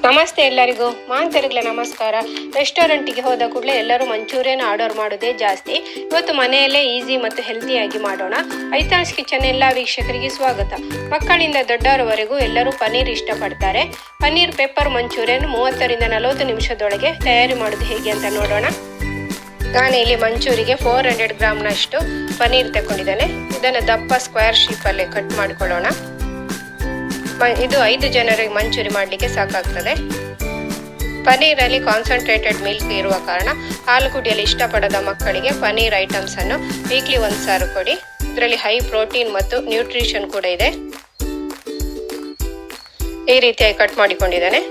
ನಮಸ್ತೆ ಎಲ್ಲರಿಗೂ ಮಾಂತರಿಗಳ ನಮಸ್ಕಾರ. ರೆಸ್ಟೋರೆಂಟಿಗೆ ಹೋದ ಕೂಡಲೇ ಎಲ್ಲರೂ ಮಂಚೂರಿಯನ್ ಆರ್ಡರ್ ಮಾಡೋದೇ ಜಾಸ್ತಿ. ಇವತ್ತು ಮನೆಯಲ್ಲೇ ಈಸಿ ಮತ್ತು ಹೆಲ್ತಿಯಾಗಿ ಮಾಡೋಣ. ಐತಾನ್ಸ್ ಕಿಚನ್ ಎಲ್ಲ ವೀಕ್ಷಕರಿಗೆ ಸ್ವಾಗತ. ಮಕ್ಕಳಿಂದ ದೊಡ್ಡವರವರೆಗೂ ಎಲ್ಲರೂ ಪನ್ನೀರ್ ಇಷ್ಟಪಡ್ತಾರೆ. ಪನ್ನೀರ್ ಪೆಪ್ಪರ್ ಮಂಚೂರಿಯನ್ 30 ರಿಂದ 40 ನಿಮಿಷದೊಳಗೆ ತಯಾರಿ ಮಾಡೋದು ಹೇಗೆ ಅಂತ ನೋಡೋಣ. ನಾನು ಇಲ್ಲಿ ಮಂಚೂರಿಗೆ 400 ಗ್ರಾಮ್ನಷ್ಟು ಪನ್ನೀರ್ ತಗೊಂಡಿದ್ದೇನೆ. ಇದನ್ನು ದಪ್ಪ ಸ್ಕ್ವೇರ್ ಶೇಪಲ್ಲಿ ಕಟ್ ಮಾಡಿಕೊಳ್ಳೋಣ. ಇದು 5 ಜನರಿಗೆ ಮಂಚೂರಿ ಮಾಡಲಿಕ್ಕೆ ಸಾಕಾಗ್ತದೆ. ಪನ್ನೀರಲ್ಲಿ ಕಾನ್ಸಂಟ್ರೇಟೆಡ್ ಮಿಲ್ಕ್ ಇರುವ ಕಾರಣ ಹಾಲು ಕುಡಿಯಲು ಇಷ್ಟಪಡದ ಮಕ್ಕಳಿಗೆ ಪನ್ನೀರ್ ಐಟಮ್ಸ್ ಅನ್ನು ವೀಕ್ಲಿ 1 ಸಾರು ಕೊಡಿ. ಇದರಲ್ಲಿ ಹೈ ಪ್ರೋಟೀನ್ ಮತ್ತು ನ್ಯೂಟ್ರಿಷನ್ ಕೂಡ ಇದೆ. ಈ ರೀತಿಯಾಗಿ ಕಟ್ ಮಾಡಿಕೊಂಡಿದ್ದೇನೆ.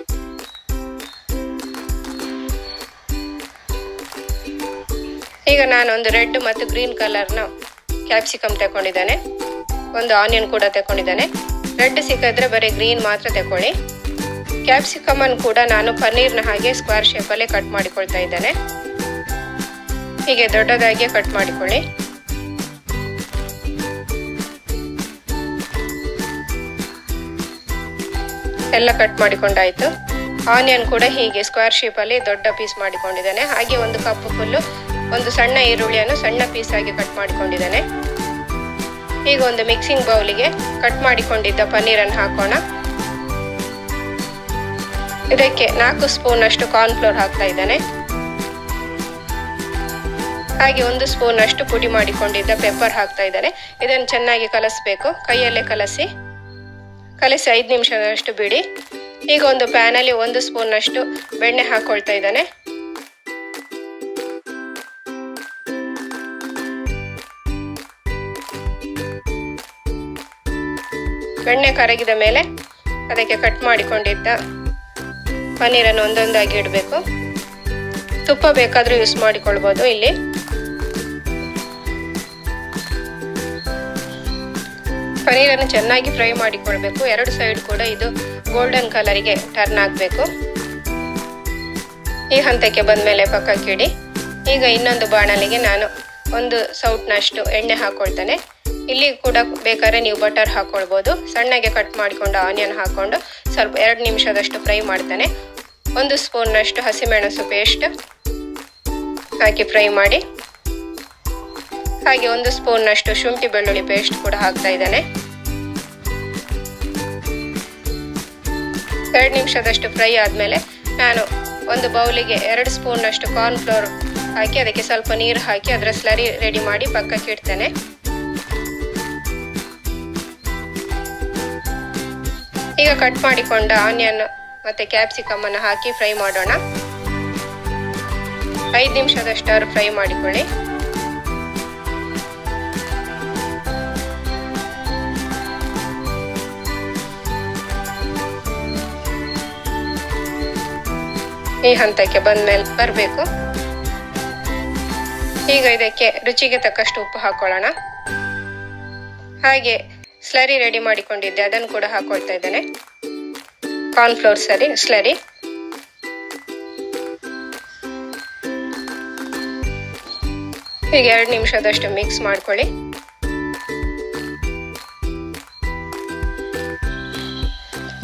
ಈಗ ನಾನು ಒಂದು ರೆಡ್ ಮತ್ತು ಗ್ರೀನ್ ಕಲರ್ನ ಕ್ಯಾಪ್ಸಿಕಮ್ ತಗೊಂಡಿದ್ದೇನೆ. ಒಂದು ಆನಿಯನ್ ಕೂಡ ತಗೊಂಡಿದ್ದೇನೆ. ರೆಡ್ ಸಿಕ್ಕಿದ್ರೆ ಬರೀ ಗ್ರೀನ್ ಮಾತ್ರ ತಗೊಳ್ಳಿ. ಕ್ಯಾಪ್ಸಿಕಮ್ ಅನ್ನು ಕೂಡ ನಾನು ಪನ್ನೀರ್ನ ಹಾಗೆ ಸ್ಕ್ವೇರ್ ಶೇಪಲ್ಲೇ ಕಟ್ ಮಾಡಿಕೊಳ್ತಾ ಇದ್ದೇನೆ. ಹೀಗೆ ದೊಡ್ಡದಾಗಿ ಕಟ್ ಮಾಡಿಕೊಳ್ಳಿ. ಎಲ್ಲ ಕಟ್ ಮಾಡಿಕೊಂಡಾಯ್ತು. ಆನಿಯನ್ ಕೂಡ ಹೀಗೆ ಸ್ಕ್ವೇರ್ ಶೇಪಲ್ಲಿ ದೊಡ್ಡ ಪೀಸ್ ಮಾಡಿಕೊಂಡಿದ್ದೇನೆ. ಹಾಗೆ ಒಂದು ಕಪ್ ಫುಲ್ಲು ಒಂದು ಸಣ್ಣ ಈರುಳ್ಳಿಯನ್ನು ಸಣ್ಣ ಪೀಸ್ ಆಗಿ ಕಟ್ ಮಾಡಿಕೊಂಡಿದ್ದೇನೆ. ಈಗ ಒಂದು ಮಿಕ್ಸಿಂಗ್ ಬೌಲಿಗೆ ಕಟ್ ಮಾಡಿಕೊಂಡಿದ್ದ ಪನ್ನೀರನ್ನು ಹಾಕೋಣ. ಇದಕ್ಕೆ 4 ಸ್ಪೂನ್ ಅಷ್ಟು ಕಾರ್ನ್ ಫ್ಲೋರ್ ಹಾಕ್ತಾ ಇದ್ದೇನೆ. ಹಾಗೆ 1 ಸ್ಪೂನ್ ಅಷ್ಟು ಪುಡಿ ಮಾಡಿಕೊಂಡಿದ್ದ ಪೆಪ್ಪರ್ ಹಾಕ್ತಾ ಇದ್ದೇನೆ. ಇದನ್ನು ಚೆನ್ನಾಗಿ ಕಲಸಬೇಕು. ಕೈಯಲ್ಲೇ ಕಲಸಿ 5 ನಿಮಿಷದಷ್ಟು ಬಿಡಿ. ಈಗ ಒಂದು ಪ್ಯಾನ್ ಅಲ್ಲಿ 1 ಸ್ಪೂನ್ ಅಷ್ಟು ಬೆಣ್ಣೆ ಹಾಕೊಳ್ತಾ ಇದ್ದೇನೆ. ಬೆಣ್ಣೆ ಕರಗಿದ ಮೇಲೆ ಅದಕ್ಕೆ ಕಟ್ ಮಾಡಿಕೊಂಡಿದ್ದ ಪನ್ನೀರನ್ನು ಒಂದೊಂದಾಗಿ ಇಡಬೇಕು. ತುಪ್ಪ ಬೇಕಾದ್ರೂ ಯೂಸ್ ಮಾಡಿಕೊಳ್ಬೋದು. ಇಲ್ಲಿ ಪನ್ನೀರನ್ನು ಚೆನ್ನಾಗಿ ಫ್ರೈ ಮಾಡಿಕೊಳ್ಬೇಕು. 2 ಸೈಡ್ ಕೂಡ ಇದು ಗೋಲ್ಡನ್ ಕಲರಿಗೆ ಟರ್ನ್ ಆಗಬೇಕು. ಈ ಹಂತಕ್ಕೆ ಬಂದ್ಮೇಲೆ ಪಕ್ಕಕ್ಕಿಡಿ. ಈಗ ಇನ್ನೊಂದು ಬಾಣಲಿಗೆ ನಾನು 1 ಸೌಟ್ನಷ್ಟು ಎಣ್ಣೆ ಹಾಕೊಳ್ತೇನೆ. ಇಲ್ಲಿ ಕೂಡ ಬೇಕಾದ್ರೆ ನೀವು ಬಟರ್ ಹಾಕೊಳ್ಬೋದು. ಸಣ್ಣಗೆ ಕಟ್ ಮಾಡಿಕೊಂಡು ಆನಿಯನ್ ಹಾಕೊಂಡು ಸ್ವಲ್ಪ 2 ನಿಮಿಷದಷ್ಟು ಫ್ರೈ ಮಾಡ್ತೇನೆ. 1 ಸ್ಪೂನ್ನಷ್ಟು ಹಸಿಮೆಣಸು ಪೇಸ್ಟ್ ಹಾಕಿ ಫ್ರೈ ಮಾಡಿ. ಹಾಗೆ 1 ಸ್ಪೂನ್ನಷ್ಟು ಶುಂಠಿ ಬೆಳ್ಳುಳ್ಳಿ ಪೇಸ್ಟ್ ಕೂಡ ಹಾಕ್ತಾ ಇದ್ದೇನೆ. 2 ನಿಮಿಷದಷ್ಟು ಫ್ರೈ ಆದಮೇಲೆ ನಾನು ಒಂದು ಬೌಲಿಗೆ 2 ಸ್ಪೂನ್ನಷ್ಟು ಕಾರ್ನ್ ಫ್ಲೋರ್ ಹಾಕಿ ಅದಕ್ಕೆ ಸ್ವಲ್ಪ ನೀರು ಹಾಕಿ ಅದರ ಸ್ಲರಿ ರೆಡಿ ಮಾಡಿ ಪಕ್ಕಕ್ಕೆ ಇಡ್ತೇನೆ. ಈಗ ಕಟ್ ಮಾಡಿಕೊಂಡ ಆನಿಯನ್ ಮತ್ತೆ ಕ್ಯಾಪ್ಸಿಕಮ್ ಅನ್ನು ಹಾಕಿ ಫ್ರೈ ಮಾಡೋಣ. 5 ನಿಮಿಷದಷ್ಟು ಫ್ರೈ ಮಾಡಿಕೊಳ್ಳಿ. ಈ ಹಂತಕ್ಕೆ ಬಂದ್ಮೇಲೆ ಬರಬೇಕು. ಈಗ ಇದಕ್ಕೆ ರುಚಿಗೆ ತಕ್ಕಷ್ಟು ಉಪ್ಪು ಹಾಕೊಳ್ಳೋಣ. ಹಾಗೆ ಸ್ಲರಿ ರೆಡಿ ಮಾಡಿಕೊಂಡಿದ್ದೆ ಅದನ್ನು ಕೂಡ ಹಾಕೊಳ್ತಾ ಇದ್ದೇನೆ. Corn flour slurry. ಹೀಗೆ 2 ನಿಮಿಷದಷ್ಟು ಮಿಕ್ಸ್ ಮಾಡ್ಕೊಳ್ಳಿ.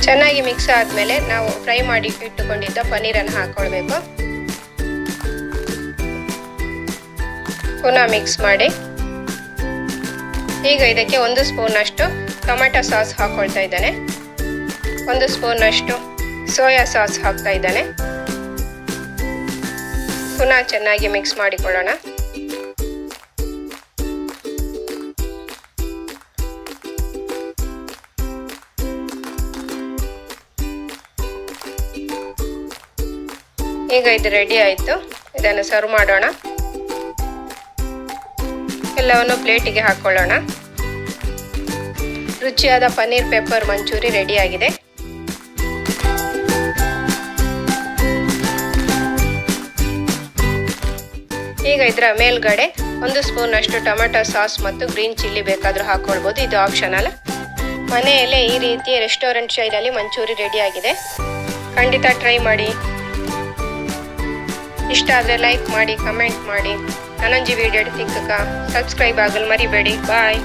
ಚೆನ್ನಾಗಿ ಮಿಕ್ಸ್ ಆದ್ಮೇಲೆ ನಾವು ಫ್ರೈ ಮಾಡಿ ಇಟ್ಟುಕೊಂಡಿದ್ದ ಪನ್ನೀರನ್ನು ಹಾಕೊಳ್ಬೇಕು. ಪುನಃ ಮಿಕ್ಸ್ ಮಾಡಿ. ಈಗ ಇದಕ್ಕೆ 1 ಸ್ಪೂನ್ ಅಷ್ಟು ಟೊಮೆಟೊ ಸಾಸ್ ಹಾಕೊಳ್ತಾ ಇದ್ದೇನೆ. 1 ಸ್ಪೂನ್ ಅಷ್ಟು ಸೋಯಾ ಸಾಸ್ ಹಾಕ್ತಾ ಇದ್ದೇನೆ. ಪುನಃ ಚೆನ್ನಾಗಿ ಮಿಕ್ಸ್ ಮಾಡಿಕೊಳ್ಳೋಣ. ಈಗ ಇದು ರೆಡಿ ಆಯ್ತು. ಇದನ್ನು ಸರ್ವ್ ಮಾಡೋಣ. ಎಲ್ಲವನ್ನು ಪ್ಲೇಟಿಗೆ ಹಾಕೊಳ್ಳೋಣ. ರುಚಿಯಾದ ಪನ್ನೀರ್ ಪೆಪ್ಪರ್ ಮಂಚೂರಿ ರೆಡಿ ಆಗಿದೆ. ಈಗ ಇದರ ಮೇಲ್ಗಡೆ 1 ಸ್ಪೂನ್ ಅಷ್ಟು ಟೊಮೆಟೊ ಸಾಸ್ ಮತ್ತು ಗ್ರೀನ್ ಚಿಲ್ಲಿ ಬೇಕಾದ್ರೂ ಹಾಕೊಳ್ಬೋದು. ಇದು ಆಪ್ಷನಲ್. ಮನೆಯಲ್ಲೇ ಈ ರೀತಿ ರೆಸ್ಟೋರೆಂಟ್ ಶೈಲಿಯಲ್ಲಿ ಮಂಚೂರಿ ರೆಡಿ ಆಗಿದೆ. ಖಂಡಿತ ಟ್ರೈ ಮಾಡಿ. ಇಷ್ಟ ಆದರೆ ಲೈಕ್ ಮಾಡಿ, ಕಮೆಂಟ್ ಮಾಡಿ. ನನಂಜಿ ವಿಡಿಯೋ ತಿಕ್ಕಕ ಸಬ್ಸ್ಕ್ರೈಬ್ ಆಗಲು ಮರಿಬೇಡಿ. ಬಾಯ್.